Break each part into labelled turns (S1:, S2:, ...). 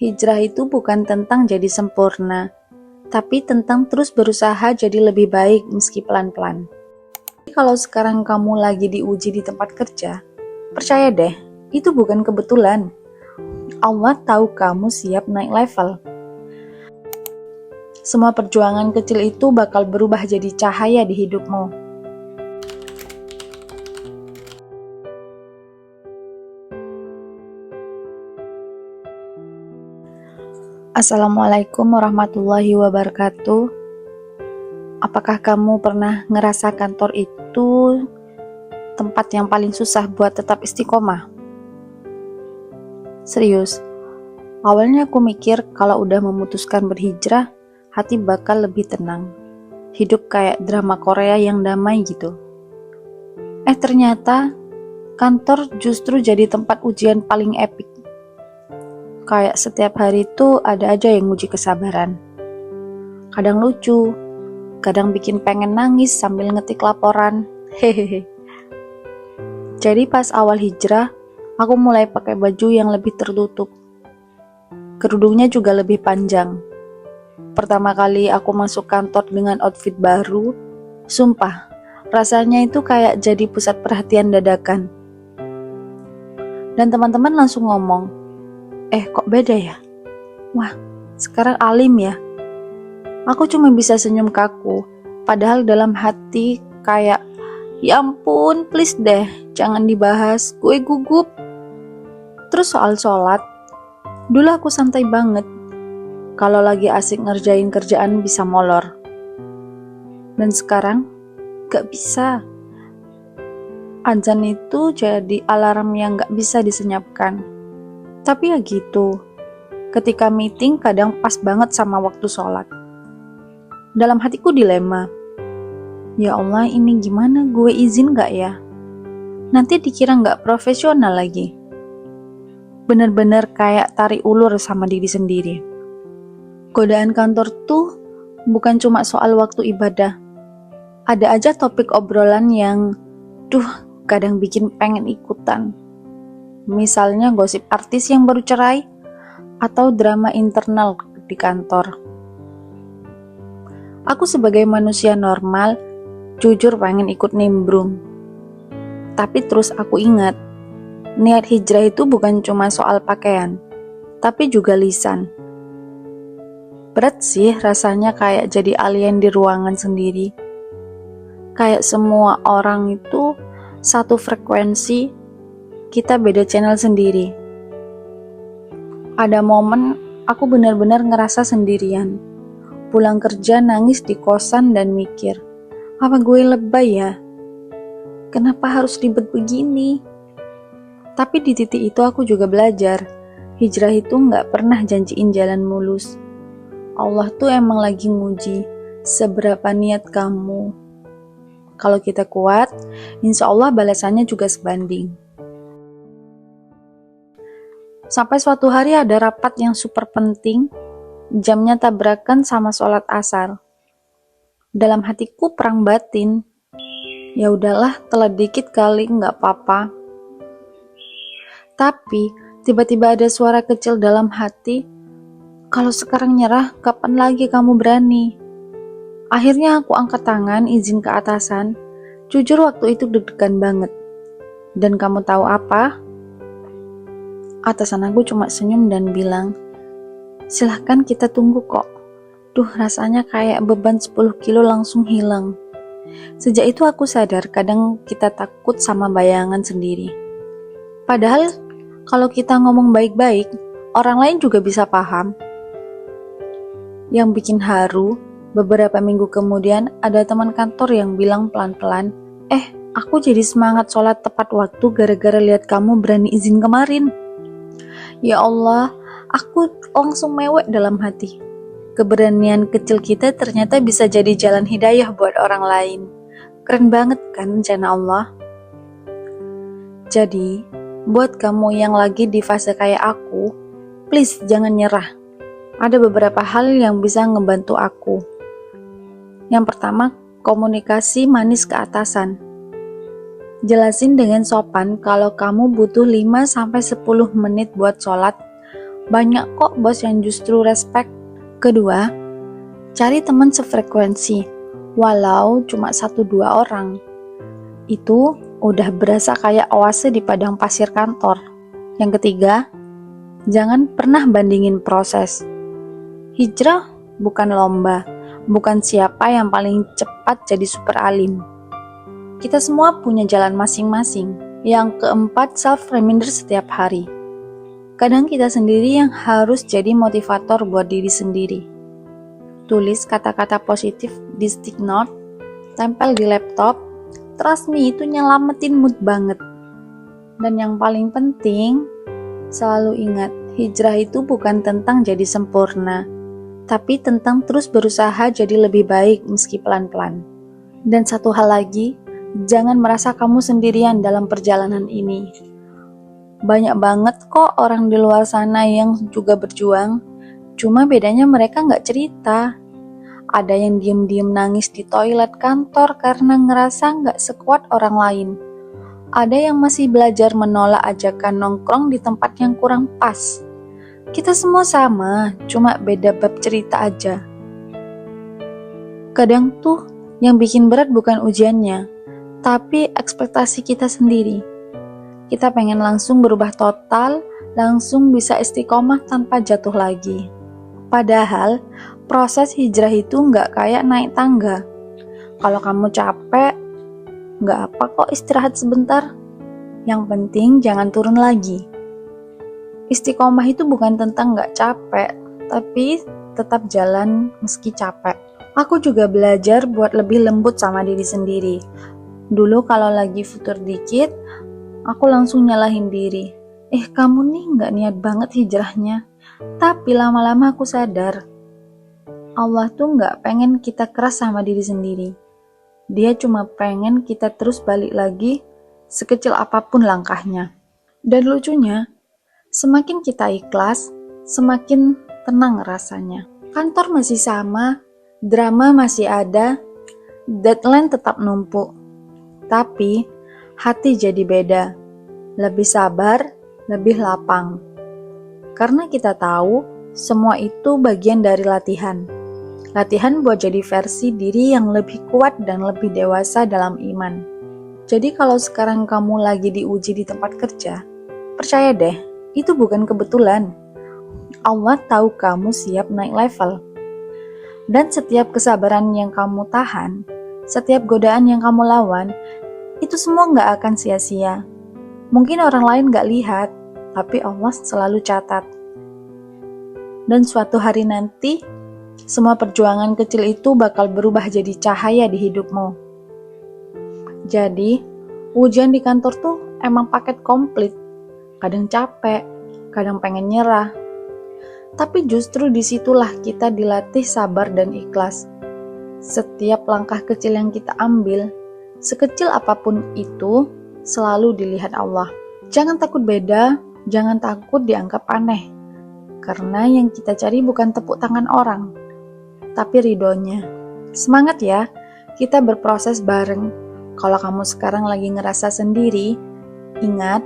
S1: Hijrah itu bukan tentang jadi sempurna, tapi tentang terus berusaha jadi lebih baik meski pelan-pelan. Kalau sekarang kamu lagi diuji di tempat kerja, percaya deh, itu bukan kebetulan. Allah tahu kamu siap naik level. Semua perjuangan kecil itu bakal berubah jadi cahaya di hidupmu. Assalamualaikum warahmatullahi wabarakatuh. Apakah kamu pernah ngerasa kantor itu tempat yang paling susah buat tetap istiqomah? Serius, awalnya aku mikir kalau udah memutuskan berhijrah, hati bakal lebih tenang. Hidup kayak drama Korea yang damai gitu. Ternyata kantor justru jadi tempat ujian paling epik. Kayak setiap hari itu ada aja yang nguji kesabaran. Kadang lucu, kadang bikin pengen nangis sambil ngetik laporan. Hehehe. Jadi pas awal hijrah, aku mulai pakai baju yang lebih tertutup. Kerudungnya juga lebih panjang. Pertama kali aku masuk kantor dengan outfit baru, sumpah, rasanya itu kayak jadi pusat perhatian dadakan. Dan teman-teman langsung ngomong, kok beda ya? Wah, sekarang alim ya? Aku cuma bisa senyum kaku, padahal dalam hati kayak, ya ampun, please deh, jangan dibahas, gue gugup. Terus soal sholat, dulu aku santai banget. Kalau lagi asik ngerjain kerjaan bisa molor. Dan sekarang, gak bisa. Azan itu jadi alarm yang gak bisa disenyapkan. Tapi ya gitu, ketika meeting kadang pas banget sama waktu sholat. Dalam hatiku dilema, ya Allah ini gimana, gue izin gak ya? Nanti dikira gak profesional lagi. Bener-bener kayak tarik ulur sama diri sendiri. Godaan kantor tuh bukan cuma soal waktu ibadah. Ada aja topik obrolan yang, kadang bikin pengen ikutan. Misalnya gosip artis yang baru cerai, atau drama internal di kantor. Aku sebagai manusia normal, jujur pengen ikut nimbrung. Tapi terus aku ingat, niat hijrah itu bukan cuma soal pakaian, tapi juga lisan. Berat sih rasanya kayak jadi alien di ruangan sendiri. Kayak semua orang itu satu frekuensi, kita beda channel sendiri. Ada momen aku benar-benar ngerasa sendirian. Pulang kerja nangis di kosan dan mikir, apa gue lebay ya? Kenapa harus ribet begini? Tapi di titik itu aku juga belajar, hijrah itu gak pernah janjiin jalan mulus. Allah tuh emang lagi nguji seberapa niat kamu. Kalau kita kuat, insya Allah balasannya juga sebanding. Sampai suatu hari ada rapat yang super penting, jamnya tabrakan sama sholat asar. Dalam hatiku perang batin, ya udahlah telat dikit kali nggak apa-apa. Tapi tiba-tiba ada suara kecil dalam hati, kalau sekarang nyerah, kapan lagi kamu berani? Akhirnya aku angkat tangan izin ke atasan. Jujur waktu itu deg-degan banget. Dan kamu tahu apa? Atasan aku cuma senyum dan bilang, silahkan kita tunggu kok. Rasanya kayak beban 10 kilo langsung hilang. Sejak itu aku sadar kadang kita takut sama bayangan sendiri. Padahal kalau kita ngomong baik-baik, orang lain juga bisa paham. Yang bikin haru, beberapa minggu kemudian ada teman kantor yang bilang pelan-pelan, aku jadi semangat sholat tepat waktu gara-gara lihat kamu berani izin kemarin. Ya Allah, aku langsung mewek dalam hati. Keberanian kecil kita ternyata bisa jadi jalan hidayah buat orang lain. Keren banget kan rencana Allah? Jadi, buat kamu yang lagi di fase kayak aku, please jangan nyerah. Ada beberapa hal yang bisa ngebantu aku. Yang pertama, komunikasi manis ke atasan. Jelasin dengan sopan kalau kamu butuh 5-10 menit buat sholat, Banyak kok bos yang justru respect. Kedua, cari teman sefrekuensi, walau cuma 1-2 orang. Itu udah berasa kayak oase di padang pasir kantor. Yang ketiga, jangan pernah bandingin proses. Hijrah bukan lomba, bukan siapa yang paling cepat jadi super alim. Kita semua punya jalan masing-masing. Yang keempat, self-reminder setiap hari. Kadang kita sendiri yang harus jadi motivator buat diri sendiri. Tulis kata-kata positif di stick note, tempel di laptop, trust me itu nyelamatin mood banget. Dan yang paling penting, selalu ingat, hijrah itu bukan tentang jadi sempurna, tapi tentang terus berusaha jadi lebih baik meski pelan-pelan. Dan satu hal lagi, jangan merasa kamu sendirian dalam perjalanan ini. Banyak banget kok orang di luar sana yang juga berjuang, cuma bedanya mereka nggak cerita. Ada yang diem-diem nangis di toilet kantor karena ngerasa nggak sekuat orang lain. Ada yang masih belajar menolak ajakan nongkrong di tempat yang kurang pas. Kita semua sama, cuma beda bab cerita aja. Kadang tuh yang bikin berat bukan ujiannya, tapi ekspektasi kita sendiri. Kita pengen langsung berubah total, langsung bisa istiqomah tanpa jatuh lagi. Padahal, proses hijrah itu nggak kayak naik tangga. Kalau kamu capek, nggak apa kok istirahat sebentar. Yang penting jangan turun lagi. Istiqomah itu bukan tentang nggak capek, tapi tetap jalan meski capek. Aku juga belajar buat lebih lembut sama diri sendiri. Dulu kalau lagi futur dikit, aku langsung nyalahin diri. Kamu nih nggak niat banget hijrahnya. Tapi lama-lama aku sadar, Allah tuh nggak pengen kita keras sama diri sendiri. Dia cuma pengen kita terus balik lagi, sekecil apapun langkahnya. Dan lucunya, semakin kita ikhlas, semakin tenang rasanya. Kantor masih sama, drama masih ada, deadline tetap numpuk. Tapi, hati jadi beda. Lebih sabar, lebih lapang. Karena kita tahu, semua itu bagian dari latihan. Latihan buat jadi versi diri yang lebih kuat dan lebih dewasa dalam iman. Jadi kalau sekarang kamu lagi diuji di tempat kerja, percaya deh, itu bukan kebetulan. Allah tahu kamu siap naik level. Dan setiap kesabaran yang kamu tahan, setiap godaan yang kamu lawan, itu semua nggak akan sia-sia. Mungkin orang lain nggak lihat, tapi Allah selalu catat. Dan suatu hari nanti, semua perjuangan kecil itu bakal berubah jadi cahaya di hidupmu. Jadi, ujian di kantor tuh emang paket komplit. Kadang capek, kadang pengen nyerah. Tapi justru disitulah kita dilatih sabar dan ikhlas. Setiap langkah kecil yang kita ambil, sekecil apapun itu, selalu dilihat Allah. Jangan takut beda, jangan takut dianggap aneh. Karena yang kita cari bukan tepuk tangan orang, tapi ridhonya. Semangat ya, kita berproses bareng. Kalau kamu sekarang lagi ngerasa sendiri, ingat,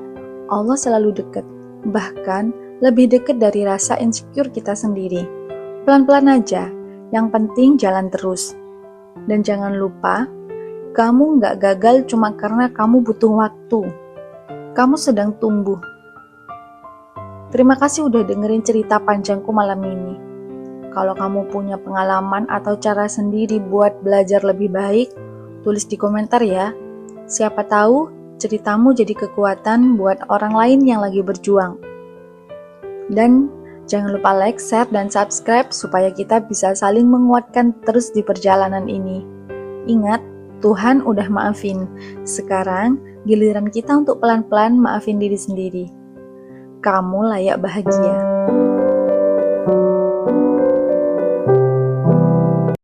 S1: Allah selalu dekat. Bahkan, lebih dekat dari rasa insecure kita sendiri. Pelan-pelan aja, yang penting jalan terus. Dan jangan lupa, kamu nggak gagal cuma karena kamu butuh waktu. Kamu sedang tumbuh. Terima kasih udah dengerin cerita panjangku malam ini. Kalau kamu punya pengalaman atau cara sendiri buat belajar lebih baik, tulis di komentar ya. Siapa tahu ceritamu jadi kekuatan buat orang lain yang lagi berjuang. Dan jangan lupa like, share, dan subscribe supaya kita bisa saling menguatkan terus di perjalanan ini. Ingat, Tuhan udah maafin. Sekarang giliran kita untuk pelan-pelan maafin diri sendiri. Kamu layak bahagia.